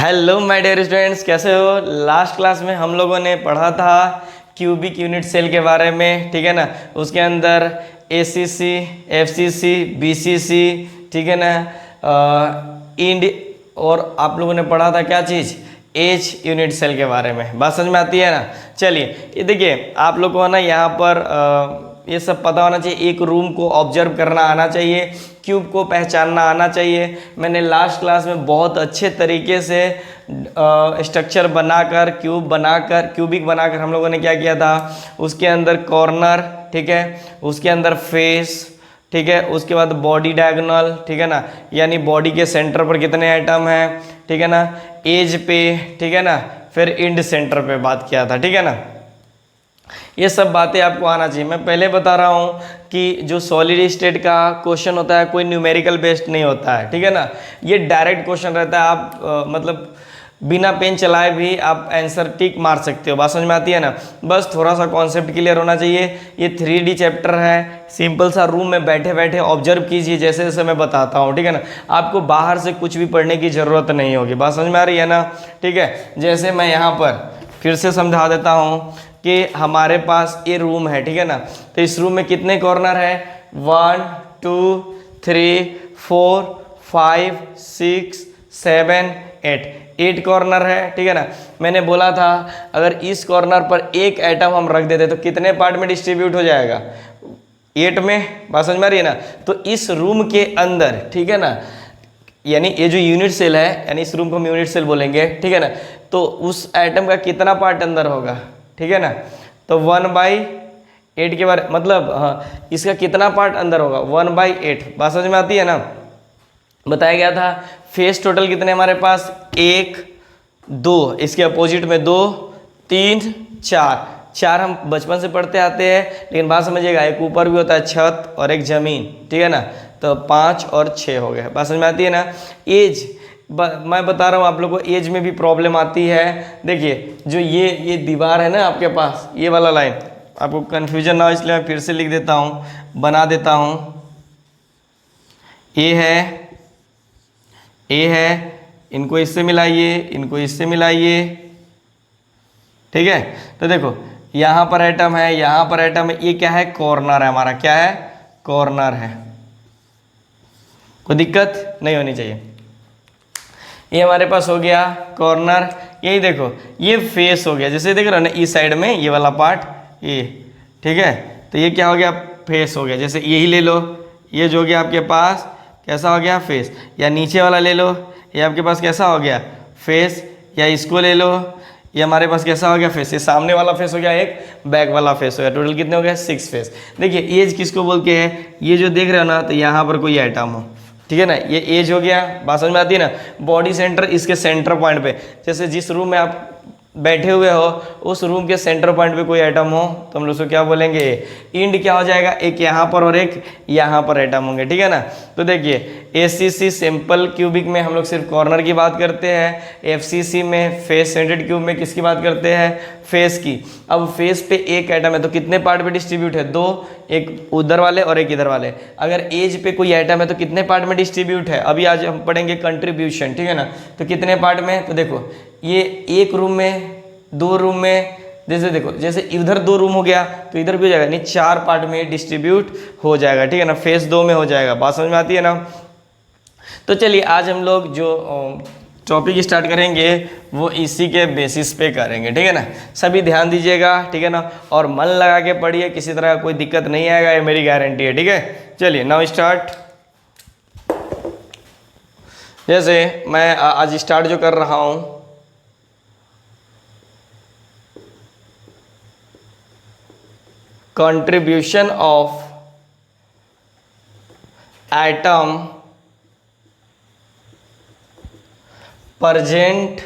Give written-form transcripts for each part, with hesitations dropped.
Hello my dear students, कैसे हो। Last class में हम लोगों ने पढ़ा था क्यूबिक यूनिट सेल के बारे में, ठीक है ना। उसके अंदर एसीसी, एफसीसी, बीसीसी, ठीक है ना, इंड, और आप लोगों ने पढ़ा था क्या चीज़, एच यूनिट सेल के बारे में। बात समझ में आती है ना। चलिए ये देखिए, आप लोग को ना यहाँ पर ये सब पता होना चाहिए। एक रूम को ऑब्जर्व करना आना चाहिए, क्यूब को पहचानना आना चाहिए। मैंने लास्ट क्लास में बहुत अच्छे तरीके से स्ट्रक्चर बनाकर, क्यूब बनाकर, क्यूबिक बनाकर हम लोगों ने क्या किया था, उसके अंदर कॉर्नर, ठीक है, उसके अंदर फेस, ठीक है, उसके बाद बॉडी डायगोनल, ठीक है ना, यानी बॉडी के सेंटर पर कितने आइटम हैं, ठीक है ना, एज पे, ठीक है ना, फिर इंड सेंटर पे बात किया था, ठीक है ना। ये सब बातें आपको आना चाहिए। मैं पहले बता रहा हूँ कि जो सॉलिड स्टेट का क्वेश्चन होता है कोई न्यूमेरिकल बेस्ड नहीं होता है, ठीक है ना। ये डायरेक्ट क्वेश्चन रहता है। आप मतलब बिना पेन चलाए भी आप आंसर टिक मार सकते हो। बात समझ में आती है ना। बस थोड़ा सा कॉन्सेप्ट क्लियर होना चाहिए। ये 3D चैप्टर है। सिंपल सा रूम में बैठे बैठे ऑब्जर्व कीजिए जैसे जैसे मैं बताता हूँ, ठीक है ना। आपको बाहर से कुछ भी पढ़ने की ज़रूरत नहीं होगी। बात समझ में आ रही है ना, ठीक है। जैसे मैं यहाँ पर फिर से समझा देता हूँ कि हमारे पास ये रूम है, ठीक है ना। तो इस रूम में कितने कॉर्नर है, 1 2 3 4 5 6 7 8 कॉर्नर है, ठीक है ना। मैंने बोला था अगर इस कॉर्नर पर एक एटम हम रख देते तो कितने पार्ट में डिस्ट्रीब्यूट हो जाएगा, 8 में। बात समझ में आ रही है ना। तो इस रूम के अंदर, ठीक है ना, यानी ये जो यूनिट सेल है, यानी इस रूम को हम यूनिट सेल बोलेंगे, ठीक है ना। तो उस एटम का कितना पार्ट अंदर होगा, ठीक है ना। तो 1/8 के बारे मतलब, हाँ, इसका कितना पार्ट अंदर होगा, 1/8। बात समझ में आती है ना। बताया गया था फेस टोटल कितने हमारे पास, 1 2, इसके अपोजिट में 2 3 4 हम बचपन से पढ़ते आते हैं। लेकिन बात समझिएगा, एक ऊपर भी होता है छत और एक जमीन, ठीक है ना। तो 5 और 6 हो गए। बात समझ में आती है ना। एज मैं बता रहा हूँ आप लोगों को, एज में भी प्रॉब्लम आती है। देखिए जो ये दीवार है ना आपके पास, ये वाला लाइन, आपको कन्फ्यूजन ना हो इसलिए मैं फिर से लिख देता हूँ, बना देता हूँ। ए है, इनको इससे मिलाइए, इनको इससे मिलाइए, ठीक है। तो देखो यहाँ पर एटम है, यहाँ पर एटम है, ये क्या है, कॉर्नर है हमारा, क्या है, कॉर्नर है। कोई दिक्कत नहीं होनी चाहिए। ये हमारे पास हो गया कॉर्नर। यही देखो ये फेस हो गया, जैसे देख रहे हो ना इस साइड में ये वाला पार्ट, ये, ठीक है। तो ये क्या हो गया, फेस हो गया। जैसे यही ले लो, ये जो हो गया आपके पास कैसा हो गया, फेस। या नीचे वाला ले लो, ये आपके पास कैसा हो गया, फेस। या इसको ले लो, ये हमारे पास कैसा हो गया, फेस। ये सामने वाला फेस हो गया, एक बैक वाला फेस हो गया। टोटल कितने हो गए, 6 फेस। देखिए एज किसको बोलते हैं, ये जो देख रहे हो ना, तो यहाँ पर कोई आइटम हो, ठीक है ना, ये एज हो गया। बात समझ में आती है ना। बॉडी सेंटर इसके सेंटर पॉइंट पे, जैसे जिस रूम में आप बैठे हुए हो उस रूम के सेंटर पॉइंट पे कोई आइटम हो तो हम लोग उसको क्या बोलेंगे, इंड क्या हो जाएगा, एक यहाँ पर और एक यहाँ पर आइटम होंगे, ठीक है ना। तो देखिए एसीसी सिंपल क्यूबिक में हम लोग सिर्फ कॉर्नर की बात करते हैं। एफसीसी में फेस सेंटर्ड क्यूब में किसकी बात करते हैं, फेस की। अब फेस पे एक आइटम है तो कितने पार्ट पे डिस्ट्रीब्यूट है, 2, एक उधर वाले और एक इधर वाले। अगर एज पे कोई आइटम है तो कितने पार्ट में डिस्ट्रीब्यूट है, अभी आज हम पढ़ेंगे कंट्रीब्यूशन, ठीक है ना। तो कितने पार्ट में, तो देखो ये एक रूम में, 2 रूम में, जैसे देखो जैसे इधर 2 रूम हो गया तो इधर भी हो जाएगा, नहीं 4 पार्ट में डिस्ट्रीब्यूट हो जाएगा, ठीक है ना। फेस 2 में हो जाएगा। बात समझ में आती है ना। तो चलिए आज हम लोग जो टॉपिक स्टार्ट करेंगे वो इसी के बेसिस पे करेंगे, ठीक है ना। सभी ध्यान दीजिएगा, ठीक है ना, और मन लगा के पढ़िए, किसी तरह कोई दिक्कत नहीं आएगा, ये मेरी गारंटी है, ठीक है। चलिए नाउ स्टार्ट। जैसे मैं आज स्टार्ट जो कर रहा हूँ, contribution of atom present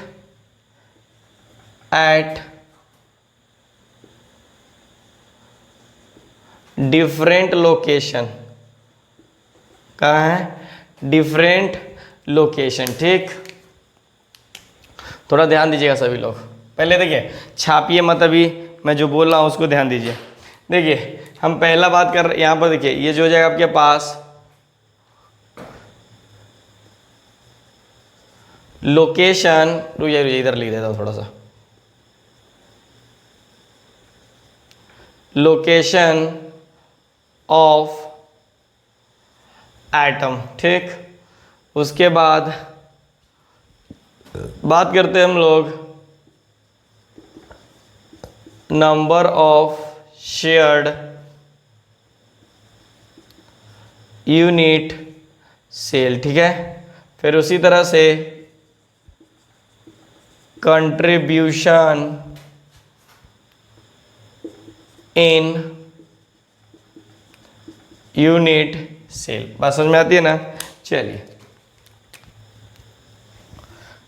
at different location, कहाँ है, डिफरेंट लोकेशन, ठीक। थोड़ा ध्यान दीजिएगा सभी लोग। पहले देखिए छापिए मत, अभी मैं जो बोल रहा हूँ उसको ध्यान दीजिए। देखिए हम पहला बात कर रहे, यहाँ पर देखिए ये जो हो जाएगा आपके पास लोकेशन, रुकिए इधर लिख देता हूँ थोड़ा सा, लोकेशन ऑफ एटम। ठीक, उसके बाद बात करते हैं हम लोग number of shared unit cell. ठीक है, फिर उसी तरह से कंट्रीब्यूशन इन यूनिट सेल। बात समझ में आती है ना। चलिए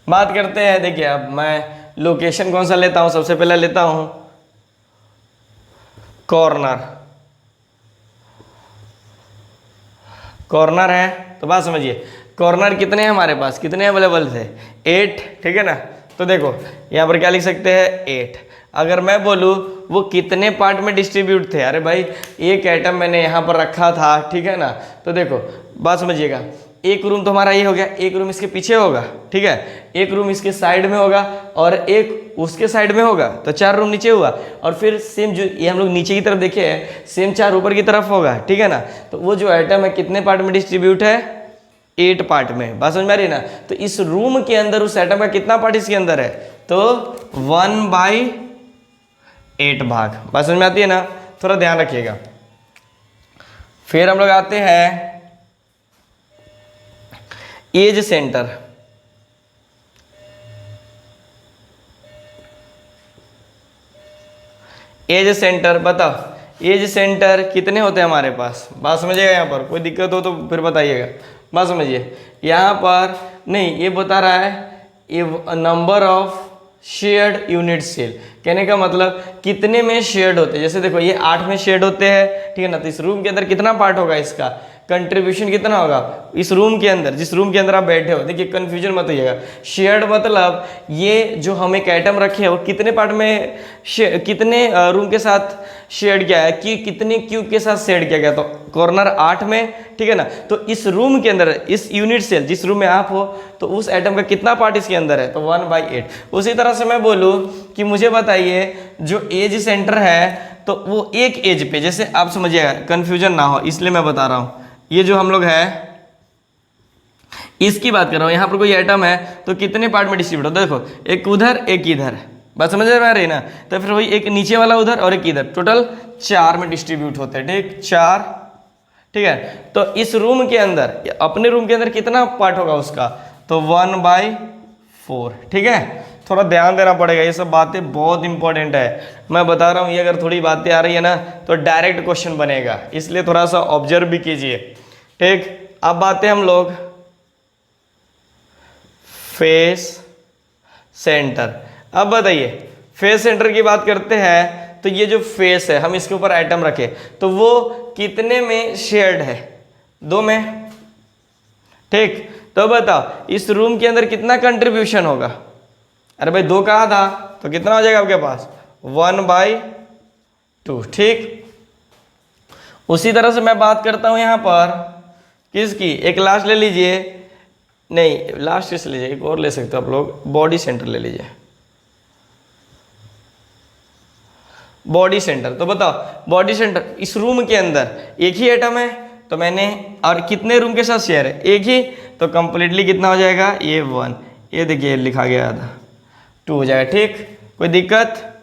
बात करते हैं, देखिए अब मैं लोकेशन कौन सा लेता हूं, सबसे पहले लेता हूं कॉर्नर। कॉर्नर है तो बात समझिए, कॉर्नर कितने हैं हमारे पास, कितने अवेलेबल थे, 8। ठीक है ना, तो देखो यहाँ पर क्या लिख सकते हैं 8। अगर मैं बोलूँ वो कितने पार्ट में डिस्ट्रीब्यूट थे, अरे भाई एक एटम मैंने यहाँ पर रखा था, ठीक है ना, तो देखो बात समझिएगा, एक रूम तो हमारा ये हो गया, एक रूम इसके पीछे होगा, ठीक है, एक रूम इसके साइड में होगा और एक उसके साइड में होगा, तो 4 रूम नीचे हुआ, और फिर सेम जो ये हम लोग नीचे की तरफ देखे हैं सेम 4 ऊपर की तरफ होगा। ठीक है ना, तो वो जो एटम है कितने पार्ट में डिस्ट्रीब्यूट है, 8 पार्ट में। बात समझ में आ रही है ना। तो इस रूम के अंदर उस एटम का कितना पार्ट इसके अंदर है, तो 1/8 भाग। बात समझ में आती है ना, थोड़ा ध्यान रखिएगा। फिर हम लोग आते हैं एज सेंटर। एज सेंटर बताओ, एज सेंटर कितने होते हैं हमारे पास, बात समझिएगा। यहाँ पर कोई दिक्कत हो तो फिर बताइएगा। बात समझिए, यहाँ पर नहीं ये बता रहा है ये number of shared unit cell, कहने का मतलब कितने में शेयर्ड होते हैं। जैसे देखो ये 8 में शेयर्ड होते हैं, ठीक है ना, तो इस रूम के अंदर कितना पार्ट होगा, इसका कंट्रीब्यूशन कितना होगा इस रूम के अंदर, जिस रूम के अंदर आप बैठे हो। देखिए कंफ्यूजन मत होइएगा, शेयर्ड मतलब ये जो हम एक आइटम रखे हैं वो कितने पार्ट में कितने रूम के साथ शेयर्ड किया है, कि कितने क्यूब के साथ शेयर्ड किया गया, तो कॉर्नर 8 में, ठीक है ना। तो इस रूम के अंदर इस यूनिट सेल जिस रूम में आप हो तो उस आइटम का कितना पार्ट इसके अंदर है, तो 1/8। उसी तरह से मैं बोलूँ कि मुझे बताइए जो एज सेंटर है तो वो एक एज पे, जैसे आप समझिएगा कंफ्यूजन ना हो इसलिए मैं बता रहा हूँ, ये जो हम लोग है इसकी बात कर रहा हूँ, यहाँ पर कोई आइटम है तो कितने पार्ट में डिस्ट्रीब्यूट होता है, देखो एक उधर एक इधर, बात समझ में आ रही ना। तो फिर वही एक नीचे वाला उधर और एक इधर, टोटल 4 में डिस्ट्रीब्यूट होते हैं, ठीक 4, ठीक है। तो इस रूम के अंदर अपने रूम के अंदर कितना पार्ट होगा उसका, तो 1/4, ठीक है। थोड़ा ध्यान देना पड़ेगा, ये सब बातें बहुत इंपॉर्टेंट है, मैं बता रहा हूँ। ये अगर थोड़ी बातें आ रही है ना तो डायरेक्ट क्वेश्चन बनेगा, इसलिए थोड़ा सा ऑब्जर्व भी कीजिए, ठीक। अब बातें हम लोग फेस सेंटर। अब बताइए फेस सेंटर की बात करते हैं तो ये जो फेस है हम इसके ऊपर आइटम रखे तो वो कितने में शेयर्ड है, 2 में, ठीक। तो बताओ इस रूम के अंदर कितना कंट्रीब्यूशन होगा, अरे भाई 2 कहा था तो कितना हो जाएगा आपके पास 1/2, ठीक। उसी तरह से मैं बात करता हूं यहां पर किसकी, एक लास्ट ले लीजिए, नहीं लास्ट किस लीजिए, एक और ले सकते हो आप लोग, बॉडी सेंटर ले लीजिए, बॉडी सेंटर। तो बताओ बॉडी सेंटर इस रूम के अंदर एक ही एटम है तो मैंने, और कितने रूम के साथ शेयर है, एक ही, तो कंप्लीटली कितना हो जाएगा, ये 1, ये देखिए लिखा गया था 2 हो जाएगा, ठीक। कोई दिक्कत,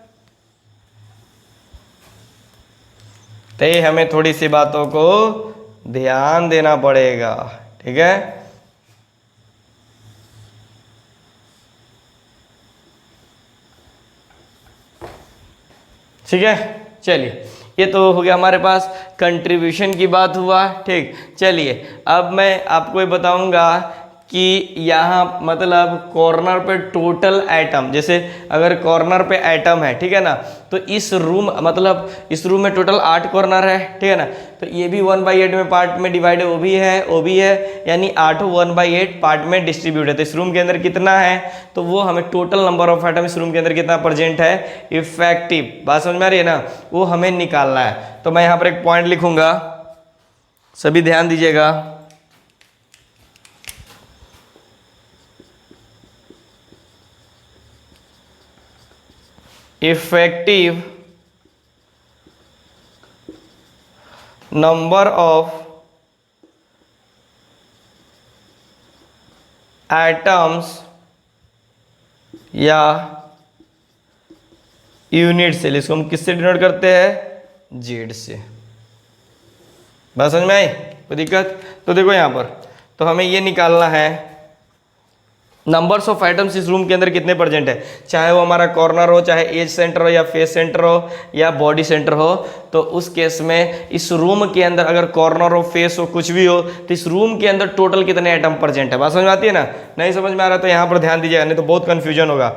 तो ये हमें थोड़ी सी बातों को ध्यान देना पड़ेगा, ठीक है। ठीक है, चलिए ये तो हो गया हमारे पास कंट्रीब्यूशन की बात हुआ, ठीक। चलिए अब मैं आपको ये बताऊंगा कि यहाँ मतलब कॉर्नर पे टोटल आइटम, जैसे अगर कॉर्नर पे आइटम है, ठीक है ना, तो इस रूम मतलब इस रूम में टोटल 8 कॉर्नर है, ठीक है ना, तो ये भी 1/8 में पार्ट में डिवाइड है, वो भी है, यानी 8 1/8 पार्ट में डिस्ट्रीब्यूट है। तो इस रूम के अंदर कितना है, तो वो हमें टोटल नंबर ऑफ आइटम इस रूम के अंदर कितना प्रेजेंट है, इफेक्टिव, बात समझ में आ रही है ना, वो हमें निकालना है। तो मैं यहाँ पर एक पॉइंट लिखूंगा, सभी ध्यान दीजिएगा। इफेक्टिव नंबर ऑफ एटम्स या यूनिट सेल, इसको हम किससे डिनोट करते हैं? जेड से। बात समझ में आई? कोई दिक्कत? तो देखो यहाँ पर तो हमें ये निकालना है नंबर्स ऑफ आइटम्स इस रूम के अंदर कितने प्रेजेंट है, चाहे वो हमारा कॉर्नर हो, चाहे एज सेंटर हो, या फेस सेंटर हो, या बॉडी सेंटर हो। तो उस केस में इस रूम के अंदर अगर कॉर्नर हो, फेस हो, कुछ भी हो, तो इस रूम के अंदर टोटल कितने आइटम प्रेजेंट है। बात समझ में आती है ना? नहीं समझ में आ रहा तो यहाँ पर ध्यान दीजिएगा, नहीं तो बहुत कन्फ्यूजन होगा।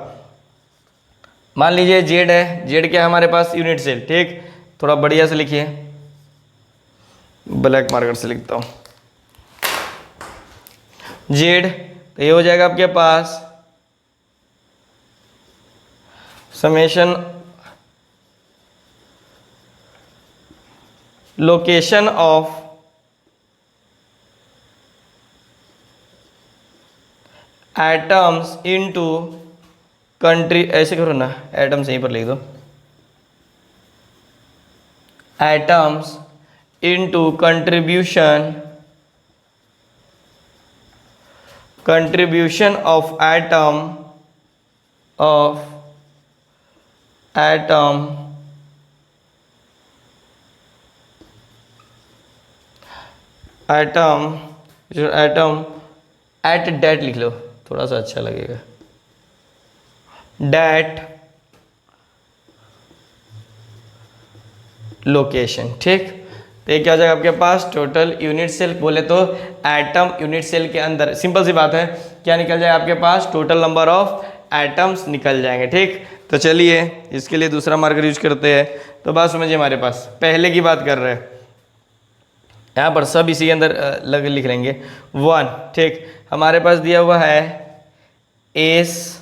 मान लीजिए जेड है, जेड क्या है हमारे पास? Unit cell. ठीक, थोड़ा बढ़िया से लिखिए, ब्लैक मार्कर से लिखता हूँ। जेड तो ये हो जाएगा आपके पास summation location of atoms into country, ऐसे करो ना, एटम्स यहीं पर लिख दो, atoms into contribution of atom at date लिख लो, थोड़ा सा अच्छा लगेगा, डेट लोकेशन। ठीक, तो ये क्या हो जाएगा आपके पास? टोटल यूनिट सेल, बोले तो एटम यूनिट सेल के अंदर, सिंपल सी बात है, क्या निकल जाए आपके पास? टोटल नंबर ऑफ एटम्स निकल जाएंगे। ठीक, तो चलिए इसके लिए दूसरा मार्कर यूज करते हैं। तो बात समझिए, हमारे पास पहले की बात कर रहे हैं, यहाँ पर सब इसी के अंदर लग लिख लेंगे 1। ठीक, हमारे पास दिया हुआ है ACC।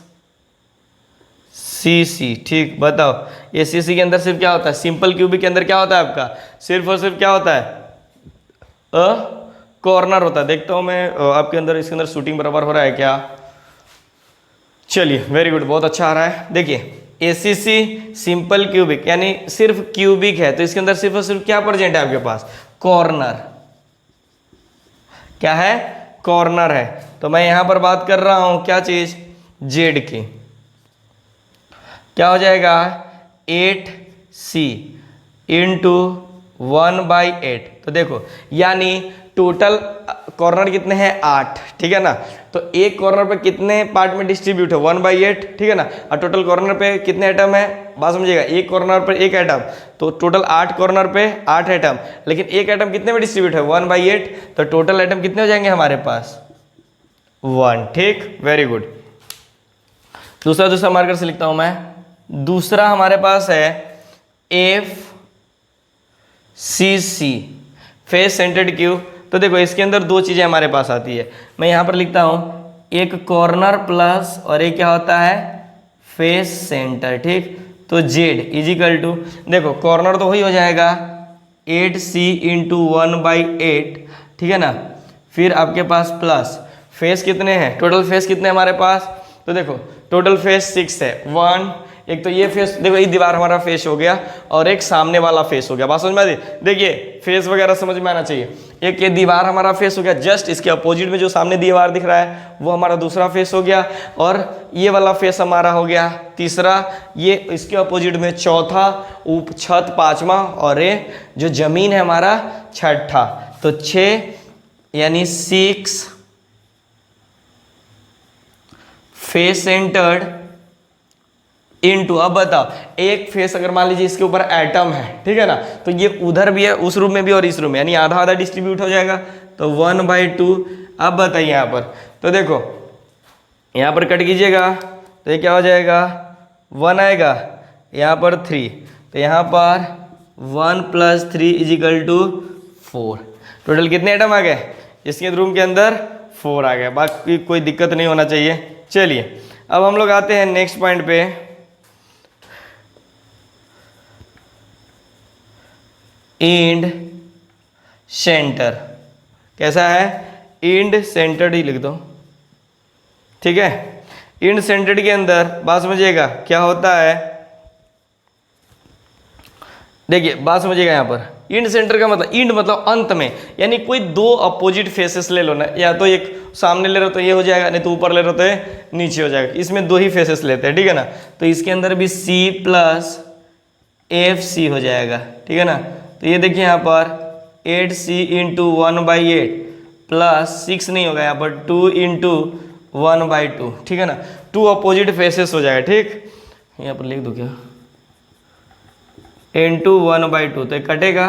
ठीक, बताओ ACC के अंदर सिर्फ क्या होता है? सिंपल क्यूबिक के अंदर क्या होता है आपका? सिर्फ और सिर्फ क्या होता है? कॉर्नर होता है। देखता हूँ मैं आपके अंदर, इसके अंदर शूटिंग बराबर हो रहा है क्या? चलिए, वेरी गुड, बहुत अच्छा आ रहा है। देखिए ACC सिंपल क्यूबिक यानी सिर्फ क्यूबिक है, तो इसके अंदर सिर्फ और सिर्फ क्या प्रेजेंट है आपके पास? कॉर्नर। क्या है? कॉर्नर है। तो मैं यहां पर बात कर रहा हूं क्या चीज? जेड की। क्या हो जाएगा? 8C into 1/8। तो देखो, यानी टोटल कॉर्नर कितने हैं? 8। ठीक है ना? तो एक कॉर्नर पे कितने पार्ट में डिस्ट्रीब्यूट है? 1/8। ठीक है ना? और टोटल कॉर्नर पे कितने एटम है? बात समझिएगा, एक कॉर्नर पर एक एटम, तो टोटल 8 कॉर्नर पे 8 एटम, लेकिन एक एटम कितने में डिस्ट्रीब्यूट है? 1/8। तो टोटल एटम कितने हो जाएंगे हमारे पास? 1। ठीक, वेरी गुड। दूसरा मार्कर से लिखता हूं मैं। दूसरा हमारे पास है FCC, फेस सेंटर्ड क्यूब। तो देखो, इसके अंदर दो चीजें हमारे पास आती है, मैं यहां पर लिखता हूं, एक कॉर्नर प्लस और एक क्या होता है? Face centre. ठीक, तो जेड इजिकल टू, देखो कॉर्नर तो वही हो जाएगा 8C इंटू 1/8। ठीक है ना? फिर आपके पास प्लस फेस कितने हैं? टोटल फेस कितने हमारे पास? तो देखो टोटल फेस 6 है। 1, एक तो ये फेस, देखो ये दीवार हमारा फेस हो गया, और एक सामने वाला फेस हो गया। बात समझ में आती? देखिए फेस वगैरह समझ में आना चाहिए। एक ये दीवार हमारा फेस हो गया, जस्ट इसके अपोजिट में जो सामने दीवार दिख रहा है वो हमारा दूसरा फेस हो गया, और ये वाला फेस हमारा हो गया तीसरा, ये इसके अपोजिट में चौथा, छत पांचवा, और ये जो जमीन है हमारा छठा। तो 6 यानी 6 फेस सेंटर्ड इनटू, अब बताओ एक फेस अगर मान लीजिए इसके ऊपर एटम है, ठीक है ना, तो ये उधर भी है, उस रूम में भी और इस रूम में, यानी आधा आधा डिस्ट्रीब्यूट हो जाएगा, तो 1/2। अब बताइए यहाँ पर, तो देखो यहाँ पर कट कीजिएगा तो ये क्या हो जाएगा? 1 आएगा, यहाँ पर 3, तो यहाँ पर 1 + 3 = 4। टोटल कितने आइटम आ गए इसके रूम के अंदर? 4 आ गए। बाकी कोई दिक्कत नहीं होना चाहिए। चलिए अब हम लोग आते हैं नेक्स्ट पॉइंट पे। इंड सेंटर कैसा है? इंड सेंटर्ड ही लिख दो, ठीक है। इंड सेंटर्ड के अंदर बात समझिएगा क्या होता है? देखिए बात समझिएगा यहाँ पर, इंड सेंटर का मतलब, इंड मतलब अंत में, यानी कोई दो अपोजिट फेसेस ले लो ना, या तो एक सामने ले रहे हो तो ये हो जाएगा, नहीं तो ऊपर ले रहे हो तो ये नीचे हो जाएगा, इसमें दो ही फेसेस लेते हैं, ठीक है ना। तो इसके अंदर भी C प्लस FC हो जाएगा, ठीक है ना। तो ये देखिए यहाँ पर 8C इंटू 1/8 प्लस 6 नहीं होगा यहाँ पर 2 इंटू 1/2, ठीक है ना। टू अपोजिट फेसेस हो जाएगा, ठीक। यहाँ पर लिख दो क्या, इंटू 1/2, तो कटेगा,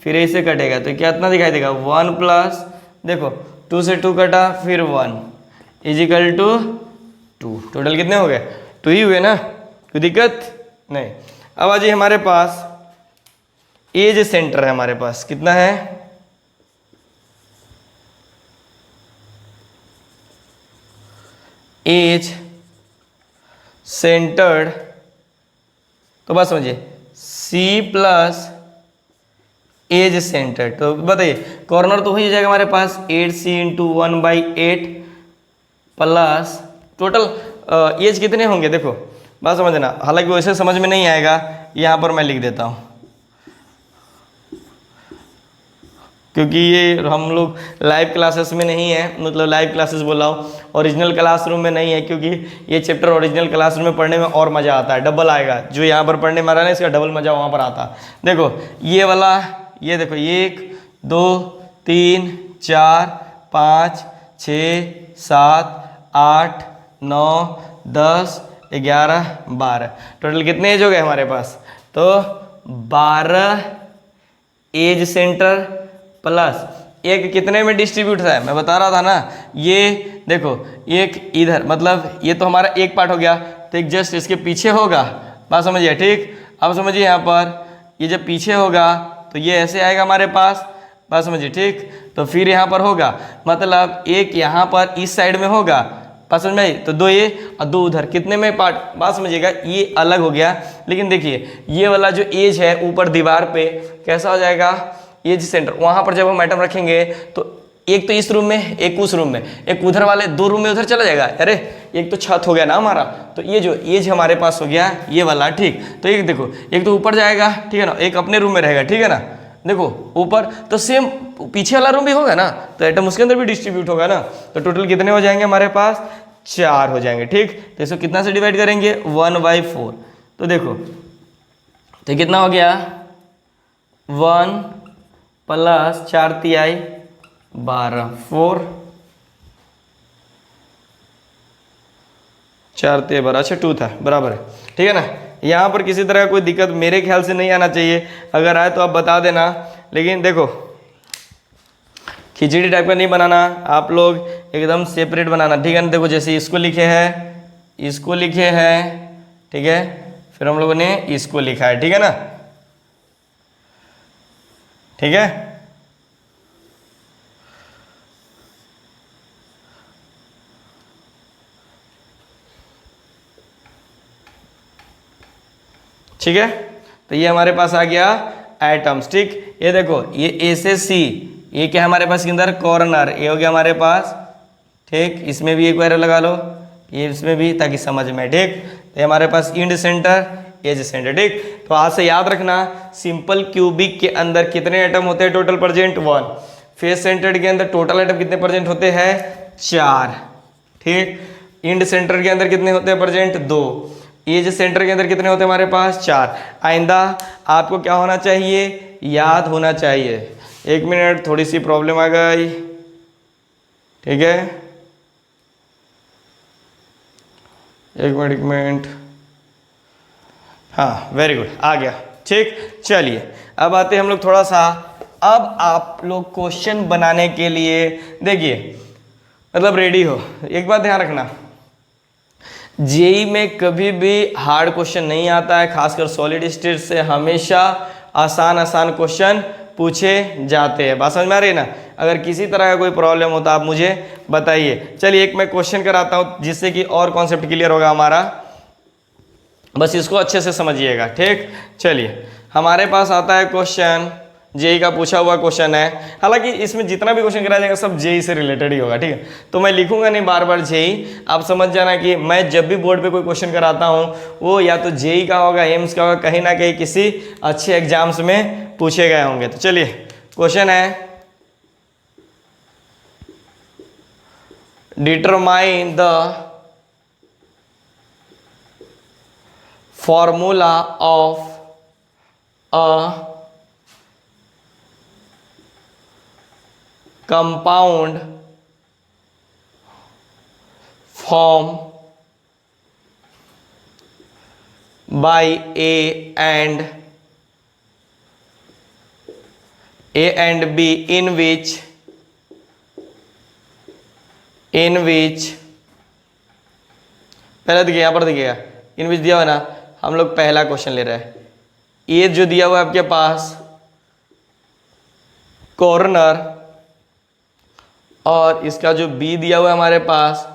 फिर ऐसे कटेगा तो कितना दिखाई देगा 1 प्लस, देखो 2 से 2 कटा, फिर 1 इजिकल टू 2। टोटल कितने हो गए, 2 ही हुए ना, कोई दिक्कत नहीं। अब आ जाइए हमारे पास एज सेंटर है, हमारे पास कितना है, एज सेंटर्ड, तो बस समझिए C प्लस एज सेंटर, तो बताइए कॉर्नर तो हो ही जाएगा हमारे पास 8C into 1/8 plus total edge कितने होंगे, देखो बात समझना, हालांकि वैसे समझ में नहीं आएगा, यहाँ पर मैं लिख देता हूँ, क्योंकि ये हम लोग लाइव क्लासेस में नहीं है, मतलब लाइव क्लासेस बोल रहा हूँ, ओरिजिनल क्लासरूम में नहीं है, क्योंकि ये चैप्टर ओरिजिनल क्लासरूम में पढ़ने में और मज़ा आता है, डबल आएगा, जो यहाँ पर पढ़ने में आ रहा है ना इसका डबल मज़ा वहाँ पर आता है। देखो ये वाला, ये देखो 1 2 3 4 5 6 7 8 9 10 11 12, टोटल कितने एज हो गए हमारे पास, तो 12 एज सेंटर प्लस एक कितने में डिस्ट्रीब्यूट है, मैं बता रहा था ना, ये देखो एक इधर, मतलब ये तो हमारा एक पार्ट हो गया, तो एक जस्ट इसके पीछे होगा, बात समझिए, ठीक। अब समझिए यहाँ पर ये जब पीछे होगा तो ये ऐसे आएगा हमारे पास, बात समझिए, ठीक। तो फिर यहाँ पर होगा, मतलब एक यहाँ पर इस साइड में होगा, बात समझ में आई, तो 2 ये और 2 उधर, कितने में पार्ट, बात समझिएगा, ये अलग हो गया। लेकिन देखिए ये वाला जो एज है ऊपर दीवार पे कैसा हो जाएगा, एज सेंटर, वहाँ पर जब हम आइटम रखेंगे तो एक तो इस रूम में, एक उस रूम में, एक उधर वाले 2 रूम में उधर चला जाएगा, अरे एक तो छत हो गया ना हमारा, तो ये जो एज हमारे पास हो गया ये वाला, ठीक। तो एक देखो, एक तो ऊपर जाएगा, ठीक है ना, एक अपने रूम में रहेगा, ठीक है ना। देखो ऊपर तो सेम पीछे वाला रूम भी होगा ना, तो आइटम उसके अंदर भी डिस्ट्रीब्यूट होगा ना, तो टोटल कितने हो जाएंगे हमारे पास, 4 हो जाएंगे, ठीक। तो इसको कितना से डिवाइड करेंगे, 1/4, तो देखो तो कितना हो गया 1 प्लस 4 तिहाई 12, 4 4 तिहाई 12, अच्छा 2 था, बराबर है, ठीक है ना। यहाँ पर किसी तरह का कोई दिक्कत मेरे ख्याल से नहीं आना चाहिए, अगर आए तो आप बता देना। लेकिन देखो खिचड़ी टाइप का नहीं बनाना, आप लोग एकदम सेपरेट बनाना, ठीक है ना। देखो जैसे इसको लिखे हैं, इसको लिखे हैं, ठीक है, फिर हम लोगों ने इसको लिखा है, ठीक है ना, ठीक है। ठीक है, तो ये हमारे पास आ गया एटम्स, ठीक। ये देखो ये ए से सी, ये क्या है हमारे पास के अंदर कॉर्नर, ये हो गया हमारे पास, ठीक। इसमें भी एक बार लगा लो, ये इसमें भी, ताकि समझ में, ठीक। तो हमारे पास इंड सेंटर, एज सेंटर, ठीक। तो आज से याद रखना, सिंपल क्यूबिक के अंदर कितने एटम होते हैं, टोटल प्रेजेंट 1। फेस सेंटर्ड के अंदर टोटल एटम कितने प्रेजेंट होते हैं, 4, ठीक। इंड सेंटर के अंदर कितने होते हैं प्रेजेंट, 2। एज सेंटर के अंदर कितने होते हैं हमारे पास, 4। आइंदा आपको क्या होना चाहिए, याद होना चाहिए। 1 मिनट, थोड़ी सी प्रॉब्लम आ गई, ठीक है, 1 मिनट, हाँ वेरी गुड, आ गया, ठीक। चलिए अब आते हैं हम लोग थोड़ा सा, अब आप लोग क्वेश्चन बनाने के लिए देखिए, मतलब रेडी हो। एक बात ध्यान रखना, जेई में कभी भी हार्ड क्वेश्चन नहीं आता है, खासकर सॉलिड स्टेट से हमेशा आसान आसान क्वेश्चन पूछे जाते हैं, बात समझ में आ रही है ना। अगर किसी तरह का कोई प्रॉब्लम हो तो आप मुझे बताइए। चलिए एक मैं क्वेश्चन कराता हूँ, जिससे कि और कॉन्सेप्ट क्लियर होगा हमारा, बस इसको अच्छे से समझिएगा, ठीक। चलिए हमारे पास आता है क्वेश्चन, जेई का पूछा हुआ क्वेश्चन है। हालांकि इसमें जितना भी क्वेश्चन कराया जाएगा सब जेई से रिलेटेड ही होगा, ठीक है। तो मैं लिखूंगा नहीं बार बार जेई, आप समझ जाना कि मैं जब भी बोर्ड पे कोई क्वेश्चन कराता हूँ वो या तो जेई का होगा, एम्स का होगा, कहीं ना कहीं किसी अच्छे एग्जाम्स में पूछे गए होंगे। तो चलिए क्वेश्चन है, determine the formula of a compound formed by A and B in which पहले देखिए, यहाँ पर देखिएगा इन विच दिया हुआ ना, हम लोग पहला क्वेश्चन ले रहे हैं। ये जो दिया हुआ है आपके पास कॉर्नर, और इसका जो बी दिया हुआ है हमारे पास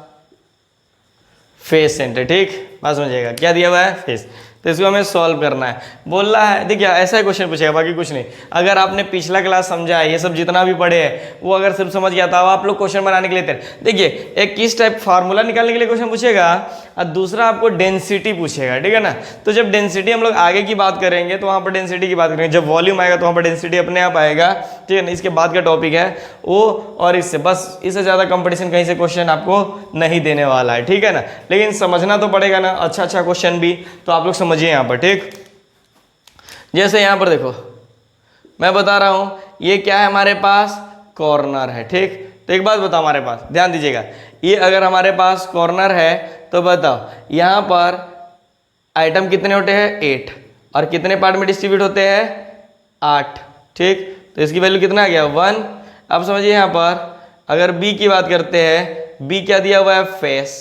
फेस सेंटर, ठीक। बात समझिएगा, क्या दिया हुआ है, फेस। तो इसको हमें सॉल्व करना है। बोल रहा है, देखिए ऐसा ही क्वेश्चन पूछेगा, बाकी कुछ नहीं। अगर आपने पिछला क्लास समझा है, ये सब जितना भी पढ़े हैं वो अगर सिर्फ समझ गया था, आप लोग क्वेश्चन बनाने के लिए तैयार। देखिए एक किस टाइप फार्मूला निकालने के लिए क्वेश्चन पूछेगा, और दूसरा आपको डेंसिटी पूछेगा, ठीक है ना। तो जब डेंसिटी हम लोग आगे की बात करेंगे तो वहाँ पर डेंसिटी की बात करेंगे, जब वॉल्यूम आएगा तो वहाँ पर डेंसिटी अपने आप आएगा, ठीक है ना। इसके बाद का टॉपिक है वो, और इससे बस, इससे ज़्यादा कंपटीशन कहीं से क्वेश्चन आपको नहीं देने वाला है, ठीक है ना। लेकिन समझना तो पड़ेगा ना, अच्छा क्वेश्चन भी, तो आप लोग समझिए यहाँ पर, ठीक। जैसे यहाँ पर देखो, मैं बता रहा हूँ ये क्या है हमारे पास, कॉर्नर है, ठीक। तो एक बात बताओ, हमारे पास ध्यान दीजिएगा, ये अगर हमारे पास कॉर्नर है तो बताओ यहाँ पर आइटम कितने होते हैं, 8, और कितने पार्ट में डिस्ट्रीब्यूट होते हैं, 8, ठीक। तो इसकी वैल्यू कितना आ गया, 1। अब समझिए यहाँ पर अगर बी की बात करते हैं, बी क्या दिया हुआ है, फेस,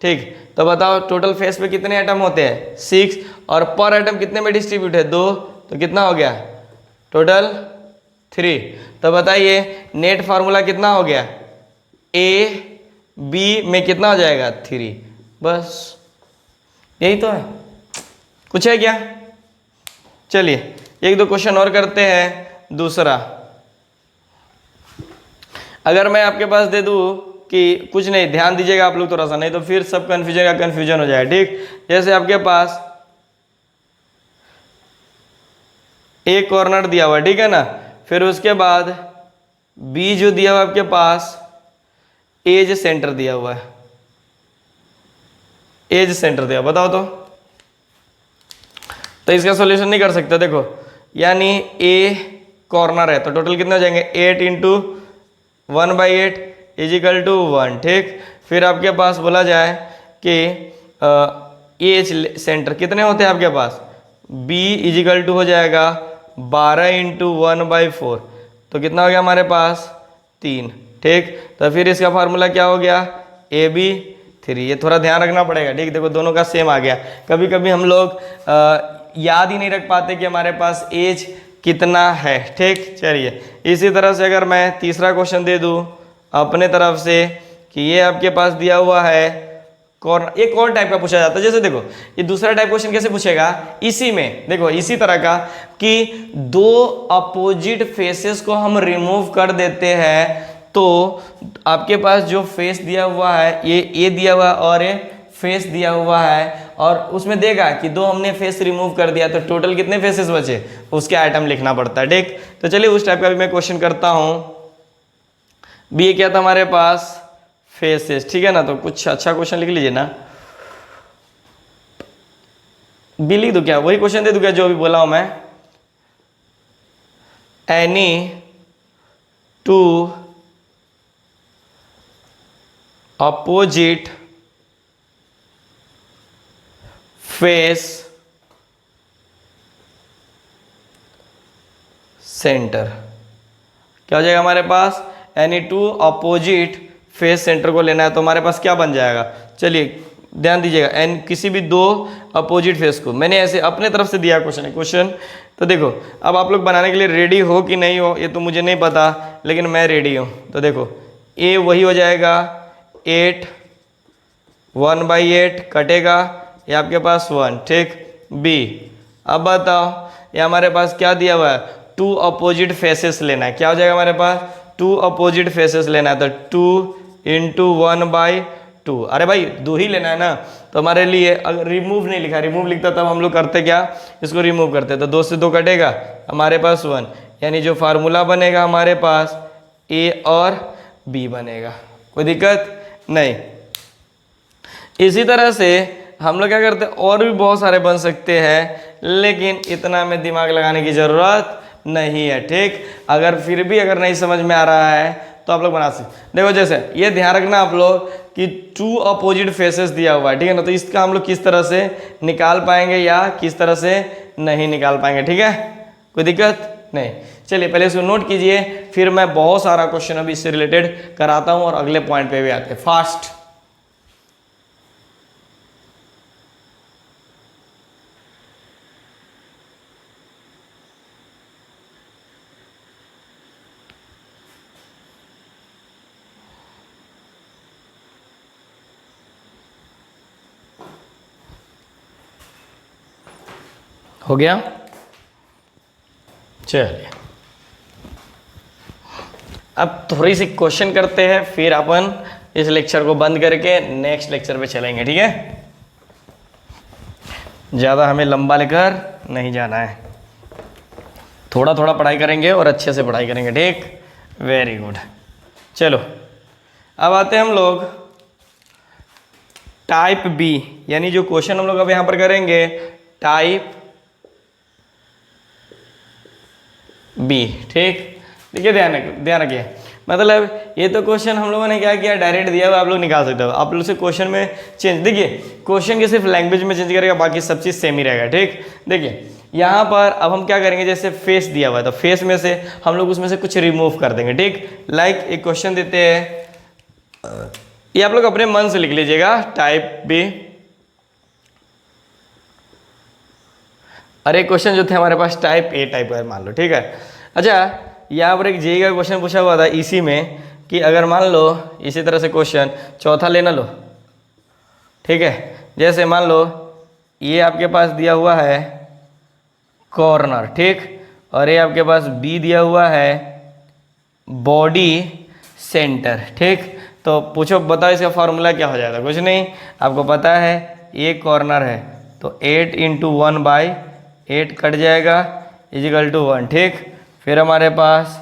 ठीक। तो बताओ टोटल फेस पे कितने एटम होते हैं, 6, और पर एटम कितने में डिस्ट्रीब्यूट है, 2, तो कितना हो गया टोटल, 3। तो बताइए नेट फार्मूला कितना हो गया, ए बी में कितना हो जाएगा, 3। बस यही तो है, कुछ है क्या। चलिए एक दो क्वेश्चन और करते हैं। दूसरा, अगर मैं आपके पास दे दूं कि कुछ नहीं, ध्यान दीजिएगा आप लोग थोड़ा सा, नहीं तो फिर सब कन्फ्यूजन का कन्फ्यूजन हो जाए, ठीक। जैसे आपके पास एक कॉर्नर दिया हुआ है, ठीक है ना, फिर उसके बाद बी जो दिया हुआ आपके पास, एज सेंटर दिया हुआ है, एज सेंटर दिया, बताओ तो इसका सॉल्यूशन नहीं कर सकते। देखो यानी ए कॉर्नर है तो टोटल कितने हो जाएंगे, 8 इंटू 1/8 इजिकल टू 1, ठीक। फिर आपके पास बोला जाए कि एज सेंटर कितने होते हैं आपके पास, बी इजिकल टू हो जाएगा 12 इंटू 1/4, तो कितना हो गया हमारे पास, 3, ठीक। तो फिर इसका फार्मूला क्या हो गया, ए बी 3। ये थोड़ा ध्यान रखना पड़ेगा, ठीक। देखो दोनों का सेम आ गया। कभी कभी हम लोग याद ही नहीं रख पाते कि हमारे पास एज कितना है, ठीक। चलिए इसी तरह से अगर मैं तीसरा क्वेश्चन दे दूँ अपने तरफ से कि ये आपके पास दिया हुआ है कॉर्नर, एक और टाइप का पूछा जाता है। जैसे देखो ये दूसरा टाइप क्वेश्चन कैसे पूछेगा, इसी में देखो इसी तरह का कि दो अपोजिट फेसेस को हम रिमूव कर देते हैं, तो आपके पास जो फेस दिया हुआ है, ये ए दिया हुआ है और ये फेस दिया हुआ है, और उसमें देगा कि दो हमने फेस रिमूव कर दिया, तो टोटल कितने फेसेस बचे, उसके आइटम लिखना पड़ता है, ठीक। तो चलिए उस टाइप का भी मैं क्वेश्चन करता हूँ। बी क्या था हमारे पास, फेसेस, ठीक है ना। तो कुछ अच्छा क्वेश्चन लिख लीजिए ना, बी लिख दो, क्या वही क्वेश्चन दे दूं क्या जो अभी बोला हूं मैं, any two opposite face centre, क्या हो जाएगा हमारे पास, any two opposite face centre को लेना है, तो हमारे पास क्या बन जाएगा। चलिए ध्यान दीजिएगा, एन किसी भी दो अपोजिट फेस को, मैंने ऐसे अपने तरफ से दिया क्वेश्चन। तो देखो अब आप लोग बनाने के लिए रेडी हो कि नहीं हो ये तो मुझे नहीं पता, लेकिन मैं रेडी हूँ। तो देखो ए वही हो जाएगा 8, 1/8 कटेगा, ये आपके पास 1, ठीक। बी अब बताओ ये हमारे पास क्या दिया हुआ है, टू अपोजिट फेसेस लेना है। क्या हो जाएगा हमारे पास, टू अपोजिट फेसेस लेना है, तो 2 इंटू 1/2। अरे भाई 2 ही लेना है ना, तो हमारे लिए अगर रिमूव नहीं लिखा, रिमूव लिखता तब हम लोग करते क्या, इसको रिमूव करते, तो 2 से 2 कटेगा, हमारे पास 1, यानी जो फार्मूला बनेगा हमारे पास ए और बी बनेगा। कोई दिक्कत नहीं। इसी तरह से हम लोग क्या करते हैं, और भी बहुत सारे बन सकते हैं, लेकिन इतना में दिमाग लगाने की ज़रूरत नहीं है। ठीक, अगर फिर भी अगर नहीं समझ में आ रहा है तो आप लोग बना सकते। देखो जैसे ये ध्यान रखना आप लोग कि 2 अपोजिट फेसेस दिया हुआ है, ठीक है ना, तो इसका हम लोग किस तरह से निकाल पाएंगे या किस तरह से नहीं निकाल पाएंगे। ठीक है, कोई दिक्कत नहीं। चलिए पहले इसको नोट कीजिए, फिर मैं बहुत सारा क्वेश्चन अभी इससे रिलेटेड कराता हूँ और अगले पॉइंट पे भी आते हैं फास्ट। हो गया, चलिए अब थोड़ी सी क्वेश्चन करते हैं, फिर अपन इस लेक्चर को बंद करके नेक्स्ट लेक्चर पे चलेंगे। ठीक है, ज़्यादा हमें लंबा लेकर नहीं जाना है, थोड़ा थोड़ा पढ़ाई करेंगे और अच्छे से पढ़ाई करेंगे। ठीक, वेरी गुड। चलो अब आते हैं हम लोग टाइप बी, यानी जो क्वेश्चन हम लोग अब यहाँ पर करेंगे टाइप बी। ठीक, देखिए ध्यान रखिए, मतलब ये तो क्वेश्चन हम लोगों ने क्या किया, डायरेक्ट दिया हुआ, आप लोग निकाल सकते हो। आप लोग से क्वेश्चन में चेंज, देखिए क्वेश्चन के सिर्फ लैंग्वेज में चेंज करेगा, बाकी सब चीज़ सेम ही रहेगा। ठीक, देखिए यहाँ पर अब हम क्या करेंगे, जैसे फेस दिया हुआ है तो फेस में से हम लोग उसमें से कुछ रिमूव कर देंगे। ठीक, लाइक एक क्वेश्चन देते हैं, ये आप लोग अपने मन से लिख लीजिएगा, टाइप बी। अरे क्वेश्चन जो थे हमारे पास टाइप ए टाइप का मान लो। ठीक है, अच्छा यहाँ पर एक जेईई का क्वेश्चन पूछा हुआ था इसी में, कि अगर मान लो इसी तरह से क्वेश्चन चौथा लेना लो। ठीक है, जैसे मान लो ये आपके पास दिया हुआ है कॉर्नर, ठीक, और ये आपके पास बी दिया हुआ है बॉडी सेंटर। ठीक, तो पूछो बताओ इसका फॉर्मूला क्या हो जाएगा। कुछ नहीं, आपको पता है ये कॉर्नर है तो 8 इंटू 1/8 कट जाएगा इजिकल टू 1। ठीक, फिर हमारे पास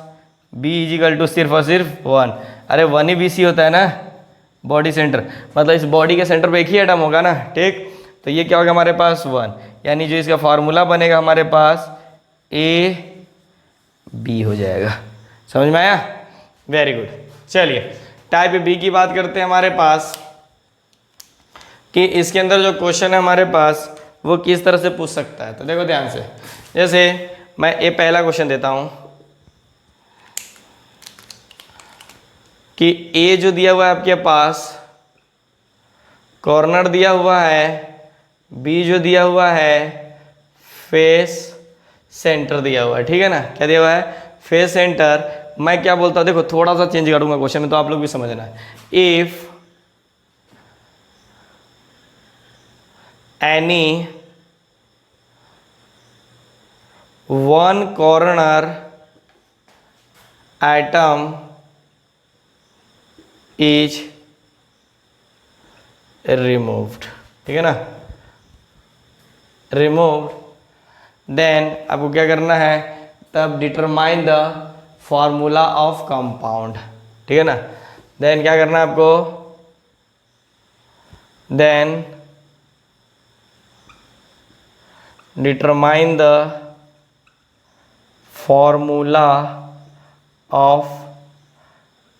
b इजिकल टू सिर्फ और सिर्फ 1। अरे 1 ही BC होता है ना, बॉडी सेंटर, मतलब इस बॉडी के सेंटर पे एक ही एटम होगा ना। ठीक, तो ये क्या होगा हमारे पास 1, यानी जो इसका फार्मूला बनेगा हमारे पास AB हो जाएगा। समझ में आया, वेरी गुड। चलिए टाइप बी की बात करते हैं हमारे पास, कि इसके अंदर जो क्वेश्चन है हमारे पास वो किस तरह से पूछ सकता है। तो देखो ध्यान से, जैसे मैं ये पहला क्वेश्चन देता हूं कि ए जो दिया हुआ है आपके पास कॉर्नर दिया हुआ है, बी जो दिया हुआ है फेस सेंटर दिया हुआ है। ठीक है ना, क्या दिया हुआ है, फेस सेंटर। मैं क्या बोलता हूं, देखो थोड़ा सा चेंज करूंगा क्वेश्चन में तो आप लोग भी समझना है। If any one corner atom is removed, ठीक है ना, रिमूव्ड, देन आपको क्या करना है, तब determine the formula of compound. ठीक है ना, देन क्या करना है आपको, then determine the formula of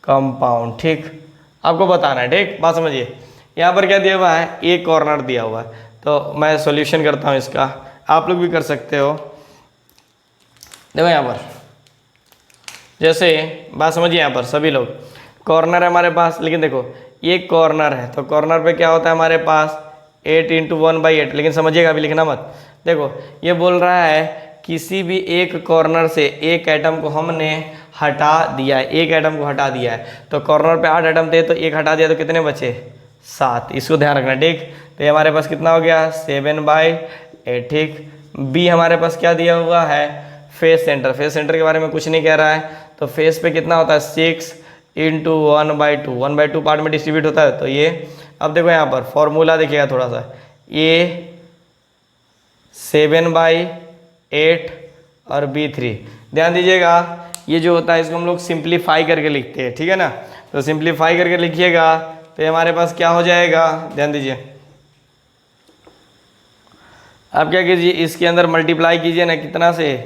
compound. ठीक, आपको बताना है। ठीक, बात समझिए, यहाँ पर क्या दिया हुआ है, एक कॉर्नर दिया हुआ है, तो मैं सॉल्यूशन करता हूँ इसका, आप लोग भी कर सकते हो। देखो यहाँ पर जैसे बात समझिए, यहाँ पर सभी लोग कॉर्नर है हमारे पास, लेकिन देखो ये कॉर्नर है तो कॉर्नर पे क्या होता है हमारे पास 8 इंटू 1/8, लेकिन समझिएगा अभी लिखना मत। देखो ये बोल रहा है किसी भी एक कॉर्नर से एक एटम को हमने हटा दिया है, एक एटम को हटा दिया है, तो कॉर्नर पे 8 एटम थे तो एक हटा दिया तो कितने बचे, 7। इसको ध्यान रखना। ठीक, तो ये हमारे पास कितना हो गया 7/8। ठीक, बी हमारे पास क्या दिया हुआ है, फेस सेंटर, फेस सेंटर के बारे में कुछ नहीं कह रहा है, तो फेस पे कितना होता है 6 इंटू 1/2, 1/2 पार्ट में डिस्ट्रीब्यूट होता है। तो ये अब देखो यहाँ पर फॉर्मूला देखिएगा थोड़ा सा, ये 7/8 और B3। ध्यान दीजिएगा ये जो होता है इसको हम लोग सिंप्लीफाई करके लिखते हैं, ठीक है ना। तो सिंप्लीफाई करके लिखिएगा तो हमारे पास क्या हो जाएगा, ध्यान दीजिए, आप क्या कीजिए इसके अंदर मल्टीप्लाई कीजिए ना, कितना से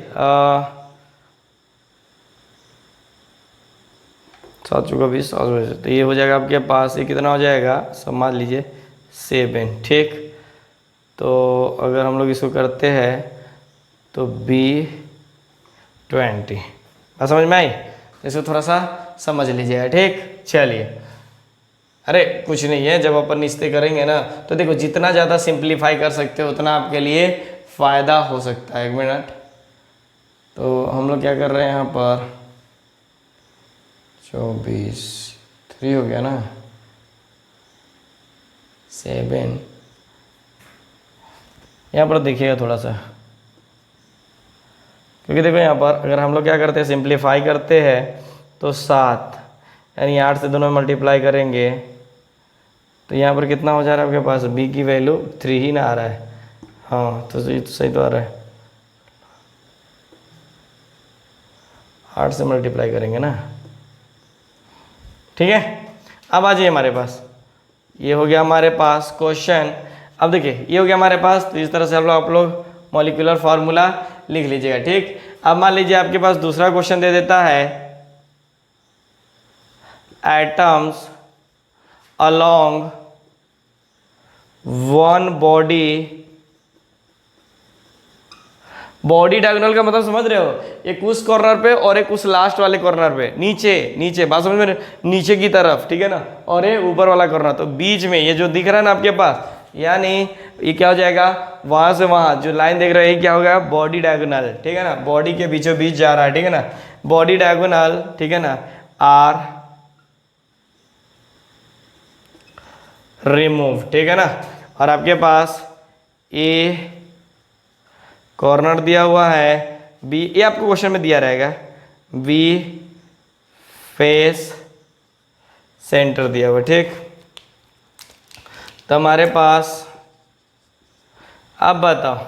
7 चौका 20, तो ये हो जाएगा आपके पास, ये कितना हो जाएगा, सब मान लीजिए 7, ठीक। तो अगर हम लोग इसको करते हैं तो B20, बात समझ में आई, इसको थोड़ा सा समझ लीजिएगा, ठीक। चलिए, अरे कुछ नहीं है, जब अपन रिश्ते करेंगे ना तो देखो जितना ज़्यादा सिंप्लीफाई कर सकते हो उतना आपके लिए फ़ायदा हो सकता है। 1 मिनट, तो हम लोग क्या कर रहे हैं यहाँ पर 24, 3 हो गया ना, 7, यहाँ पर देखिएगा थोड़ा सा, क्योंकि देखो यहाँ पर अगर हम लोग क्या करते हैं सिंप्लीफाई करते हैं तो 7 यानी 8 से दोनों मल्टीप्लाई करेंगे तो यहाँ पर कितना हो जा रहा है आपके पास, b की वैल्यू 3 ही ना आ रहा है, हाँ तो ये तो सही तो आ रहा है, 8 से मल्टीप्लाई करेंगे ना, ठीक है। अब आ जाइए हमारे पास, ये हो गया हमारे पास क्वेश्चन। अब देखिए ये हो गया हमारे पास, तो इस तरह से आप लोग मॉलिक्यूलर फार्मूला लिख लीजिएगा, ठीक। अब मान लीजिए आपके पास दूसरा क्वेश्चन दे देता है atoms along one body diagonal का मतलब समझ रहे हो, एक उस कॉर्नर पे और एक उस लास्ट वाले कॉर्नर पे, नीचे नीचे, बात समझ में, नीचे की तरफ, ठीक है ना, और ये ऊपर वाला कॉर्नर, तो बीच में ये जो दिख रहा है ना आपके पास, यानी ये क्या हो जाएगा, वहां से वहां जो लाइन देख रहे हैं क्या हो गया, बॉडी डायगोनल, ठीक है ना, बॉडी के बीचों बीच जा रहा है, ठीक है ना, बॉडी डायगोनल, ठीक है ना, आर रिमूव, ठीक है ना। और आपके पास ए कॉर्नर दिया हुआ है, बी, ये आपको क्वेश्चन में दिया रहेगा, बी फेस सेंटर दिया हुआ, ठीक। तो हमारे पास अब बताओ,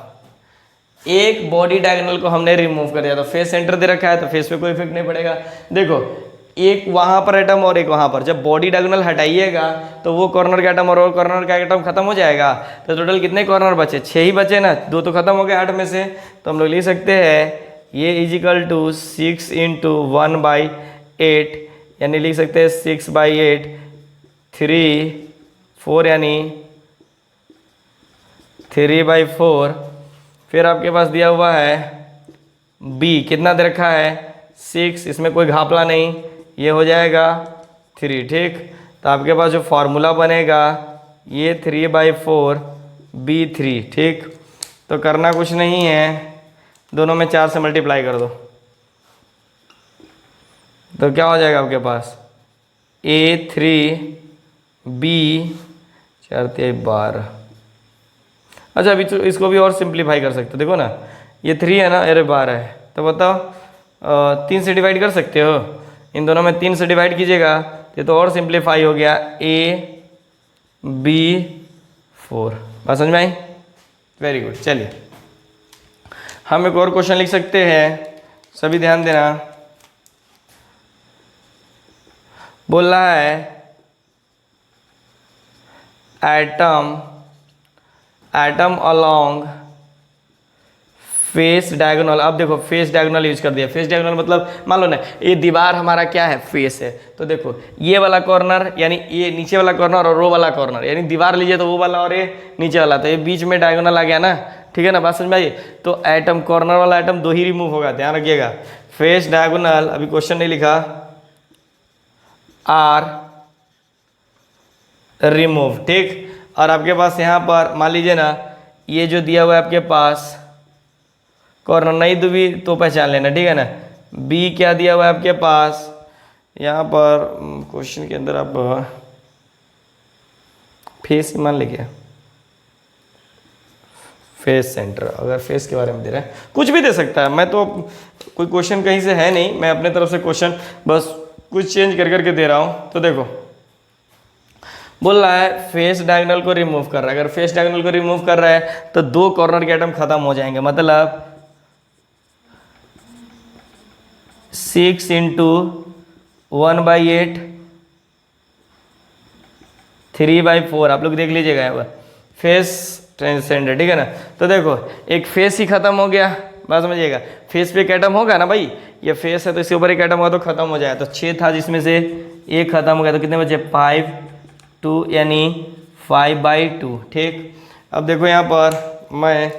एक बॉडी डायगोनल को हमने रिमूव कर दिया तो फेस सेंटर दे रखा है तो फेस पे कोई इफेक्ट नहीं पड़ेगा। देखो एक वहां पर एटम और एक वहां पर, जब बॉडी डायगोनल हटाइएगा तो वो कॉर्नर का एटम और वो कॉर्नर का एटम खत्म हो जाएगा, तो टोटल कितने कॉर्नर बचे, 6 ही बचे ना, 2 तो खत्म हो गए 8 में से। तो हम लोग लिख सकते हैं ये इजिकल टू 6 इंटू 1/8, यानी लिख सकते हैं 6/8, 3 4 यानी 3/4। फिर आपके पास दिया हुआ है बी, कितना दे रखा है 6, इसमें कोई घापला नहीं, ये हो जाएगा 3, ठीक। तो आपके पास जो फॉर्मूला बनेगा ये 3/4 B3, ठीक। तो करना कुछ नहीं है, दोनों में 4 से मल्टीप्लाई कर दो तो क्या हो जाएगा आपके पास A3B 4 3 12। अच्छा अभी तो इसको भी और सिंप्लीफाई कर सकते हो, देखो ना ये 3 है ना, अरे 12 है, तो बताओ 3 से डिवाइड कर सकते हो, इन दोनों में 3 से डिवाइड कीजिएगा ये तो और सिंप्लीफाई हो गया, AB4। बात समझ में आई, वेरी गुड। चलिए हम एक और क्वेश्चन लिख सकते हैं, सभी ध्यान देना। बोल रहा है एटम अलोंग फेस डायगोनल। अब देखो फेस डायगोनल यूज कर दिया, फेस डायगोनल मतलब मान लो ना ये दीवार हमारा क्या है, फेस है, तो देखो ये वाला कॉर्नर यानी ये नीचे वाला कॉर्नर और वो वाला कॉर्नर, यानी दीवार लीजिए तो वो वाला और ये नीचे वाला, तो ये बीच में डायगोनल आ गया ना, ठीक है ना, बात समझ में आई। तो एटम कॉर्नर वाला एटम 2 ही रिमूव होगा, ध्यान रखिएगा। फेस डायगोनल, अभी क्वेश्चन नहीं लिखा, आर रिमूव, ठीक। और आपके पास यहाँ पर मान लीजिए ना ये जो दिया हुआ है आपके पास कॉर्नर नहीं भी तो पहचान लेना, ठीक है ना। बी क्या दिया हुआ है आपके पास, यहाँ पर क्वेश्चन के अंदर आप फेस मान लीजिए, फेस सेंटर, अगर फेस के बारे में दे रहा है कुछ भी दे सकता है, मैं तो कोई क्वेश्चन कहीं से है नहीं, मैं अपने तरफ से क्वेश्चन बस कुछ चेंज कर करके दे रहा हूँ। तो देखो बोल रहा है फेस डायगोनल को रिमूव कर रहा है, अगर फेस डायगोनल को रिमूव कर रहा है तो 2 कॉर्नर के एटम खत्म हो जाएंगे, मतलब 6 इंटू 1/8 3/4, आप लोग देख लीजिएगा यहाँ पर फेस ट्रांसेंडर, ठीक है ना। तो देखो एक फेस ही खत्म हो गया, बात समझिएगा, फेस पे एक एटम होगा ना भाई, ये फेस है तो इसके ऊपर एक एटम होगा तो खत्म हो जाएगा। तो 6 था जिसमें से एक खत्म हो गया, तो कितने बचे 5 2 यानी 5/2, ठीक। अब देखो यहाँ पर मैं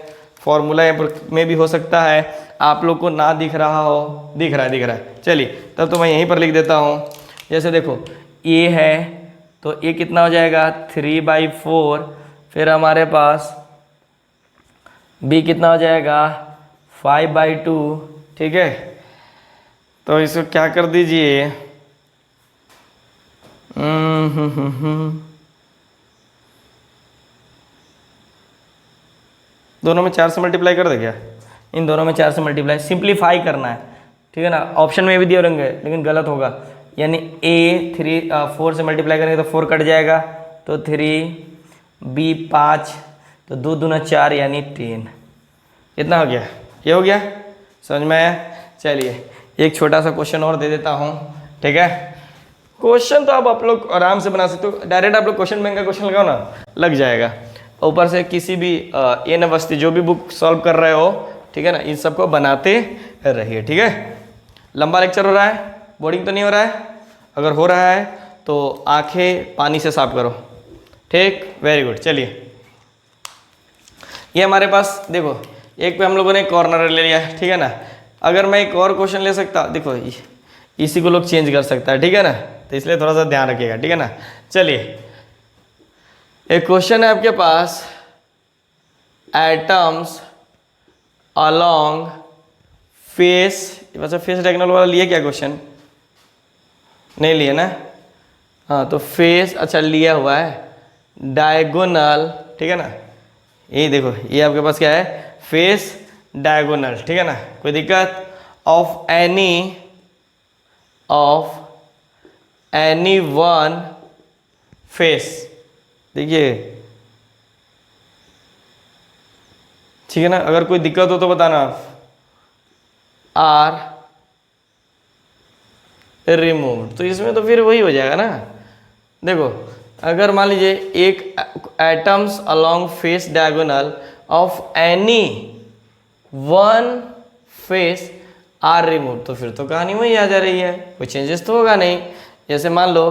फॉर्मूला यहाँ पर में भी हो सकता है आप लोग को ना दिख रहा हो, दिख रहा है, चलिए तब तो मैं यहीं पर लिख देता हूँ। जैसे देखो ए है तो ए कितना हो जाएगा 3/4, फिर हमारे पास बी कितना हो जाएगा 5/2, ठीक है। तो इसको क्या कर दीजिए, दोनों में 4 से मल्टीप्लाई कर दे क्या, इन दोनों में 4 से मल्टीप्लाई, सिंप्लीफाई करना है, ठीक है ना। ऑप्शन में भी दिए रहेंगे लेकिन गलत होगा, यानी ए 4 से मल्टीप्लाई करेंगे तो 4 कट जाएगा, तो 3 बी 5, तो 2 दूना 4 यानी 3, कितना हो गया, ये हो गया, समझ में आया। चलिए एक छोटा सा क्वेश्चन और दे देता हूँ, ठीक है। क्वेश्चन तो आप लोग आराम से बना सकते हो, डायरेक्ट आप लोग क्वेश्चन बैंक का क्वेश्चन लगाओ ना, लग जाएगा। ऊपर से किसी भी एन अवस्थी जो भी बुक सॉल्व कर रहे हो, ठीक है ना, इन सबको बनाते रहिए, ठीक है। लंबा लेक्चर हो रहा है, बोरिंग तो नहीं हो रहा है, अगर हो रहा है तो आंखें पानी से साफ करो, ठीक, वेरी गुड। चलिए ये हमारे पास देखो एक पे हम लोगों ने कॉर्नर ले लिया, ठीक है ना। अगर मैं एक और क्वेश्चन ले सकता, देखो इसी को लोग चेंज कर सकता है, ठीक है ना, तो इसलिए थोड़ा सा ध्यान रखिएगा, ठीक है ना। चलिए एक क्वेश्चन है आपके पास, एटम्स अलोंग फेस, वैसे फेस डायगोनल वाला लिया क्या क्वेश्चन, नहीं लिया ना, हाँ तो फेस अच्छा लिया हुआ है, डायगोनल, ठीक है ना। ये देखो ये आपके पास क्या है, फेस डायगोनल, ठीक है ना, कोई दिक्कत, ऑफ एनी वन फेस, देखिए ठीक है ना, अगर कोई दिक्कत हो तो बताना, आर रिमूव्ड, तो इसमें तो फिर वही हो जाएगा ना। देखो अगर मान लीजिए एक atoms along face diagonal of any one face are removed, तो फिर तो कहानी वही आ जा रही है, कोई चेंजेस तो होगा नहीं। जैसे मान लो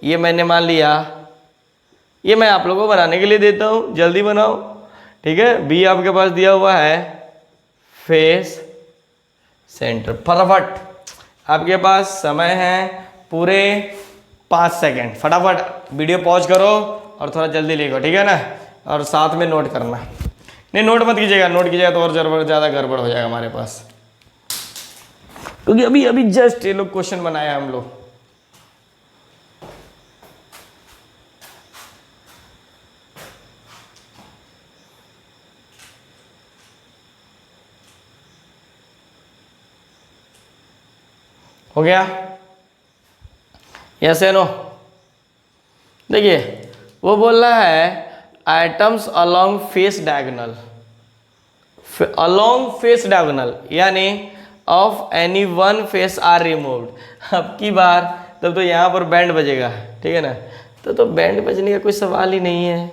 ये मैंने मान लिया, ये मैं आप लोगों को बनाने के लिए देता हूँ, जल्दी बनाओ, ठीक है। बी आपके पास दिया हुआ है फेस सेंटर, फटाफट आपके पास समय है पूरे 5 सेकंड, फटाफट वीडियो पॉज करो और थोड़ा जल्दी लिखो, ठीक है ना, और साथ में नोट करना, नहीं नोट मत कीजिएगा, नोट कीजिएगा तो और ज़्यादा गड़बड़ हो जाएगा हमारे पास, क्योंकि अभी अभी जस्ट ये लोग क्वेश्चन बनाया हम लोग। हो गया, यस या नो। देखिए वो बोल रहा है atoms along face diagonal, along face diagonal यानी of any one face are removed. अब की बार तब तो यहाँ पर बैंड बजेगा, ठीक है ना, तो बैंड बजने का कोई सवाल ही नहीं है।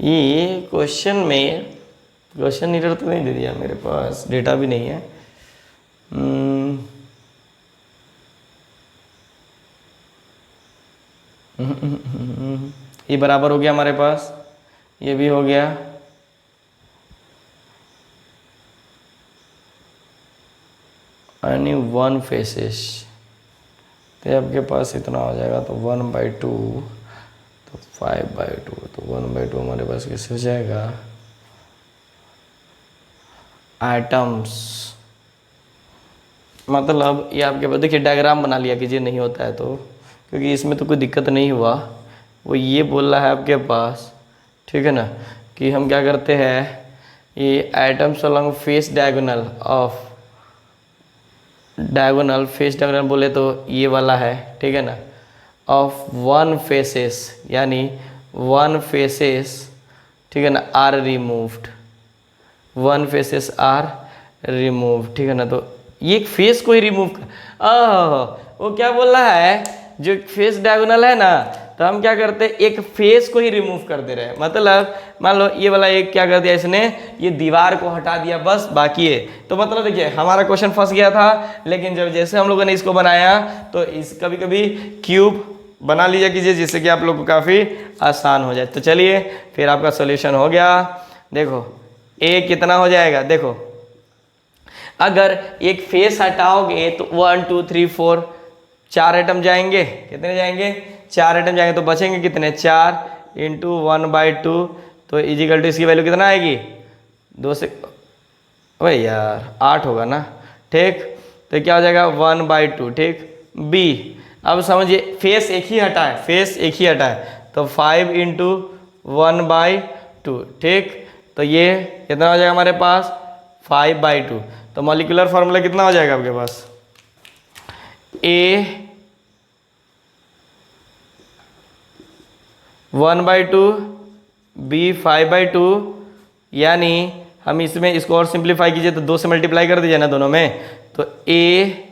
ये क्वेश्चन में क्वेश्चन नीडर तो नहीं दे दिया मेरे पास, डेटा भी नहीं है। ये बराबर हो गया हमारे पास, ये भी हो गया, एनी वन फेसेस, तो आपके पास इतना हो जाएगा, तो 1/2 तो 5/2, तो 1/2 हमारे पास कैसे हो जाएगा, आइटम्स, मतलब ये आपके पास देखिए डायग्राम बना लिया कीजिए, नहीं होता है तो, क्योंकि इसमें तो कोई दिक्कत नहीं हुआ, वो ये बोल रहा है आपके पास, ठीक है ना, कि हम क्या करते हैं, ये atoms along face diagonal of, diagonal face diagonal बोले तो ये वाला है, ठीक है ना, ऑफ वन फेसेस, यानी वन फेसेस, ठीक है ना, are removed, one faces are remove, ठीक है ना। तो ये एक फेस को ही रिमूव कर, वो क्या बोल रहा है, जो फेस डायगोनल है ना, तो हम क्या करते हैं, एक फेस को ही रिमूव कर दे रहे हैं। मतलब मान लो ये वाला एक क्या कर दिया इसने, ये दीवार को हटा दिया बस, बाकी है। तो मतलब देखिए हमारा क्वेश्चन फंस गया था, लेकिन जब जैसे हम लोगों ने इसको बनाया तो इस कभी कभी क्यूब बना लीजिए कीजिए, जिससे कि आप लोग को काफ़ी आसान हो जाए। तो चलिए फिर आपका सोल्यूशन हो गया। देखो ए कितना हो जाएगा, देखो अगर एक फेस हटाओगे तो 1 2 3 4 4 आइटम जाएंगे, कितने जाएंगे, 4 आइटम जाएंगे, तो बचेंगे कितने, 4 इंटू 1/2, तो इजिकल टू इसकी वैल्यू कितना आएगी, 2 से भाई यार 8 होगा ना, ठीक। तो क्या हो जाएगा 1/2, ठीक। बी अब समझिए फेस एक ही हटा है, फेस एक ही हटा है, तो 5 इंटू 1/2, ठीक। तो ये कितना हो जाएगा हमारे पास 5/2। तो मॉलिक्यूलर फार्मूला कितना हो जाएगा आपके पास, ए 1/2 बी 5/2, यानी हम इसमें इसको और सिंप्लीफाई कीजिए तो 2 से मल्टीप्लाई कर दीजिए ना दोनों में, तो ए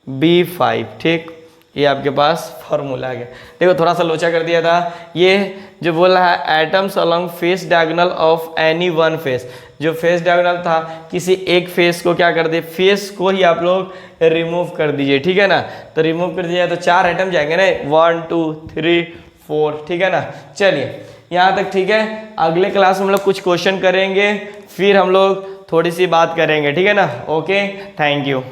बी 5, ठीक। ये आपके पास फॉर्मूला आ गया। देखो थोड़ा सा लोचा कर दिया था, ये जो बोल रहा है atoms along face diagonal of any one face, जो फेस डायगोनल था किसी एक फेस को क्या कर दे, फेस को ही आप लोग रिमूव कर दीजिए, ठीक है ना। तो रिमूव कर दीजिए तो 4 आइटम जाएंगे ना, 1 2 3 4, ठीक है ना। चलिए यहाँ तक ठीक है। अगले क्लास में हम लोग कुछ क्वेश्चन करेंगे, फिर हम लोग थोड़ी सी बात करेंगे, ठीक है ना। Okay, thank you.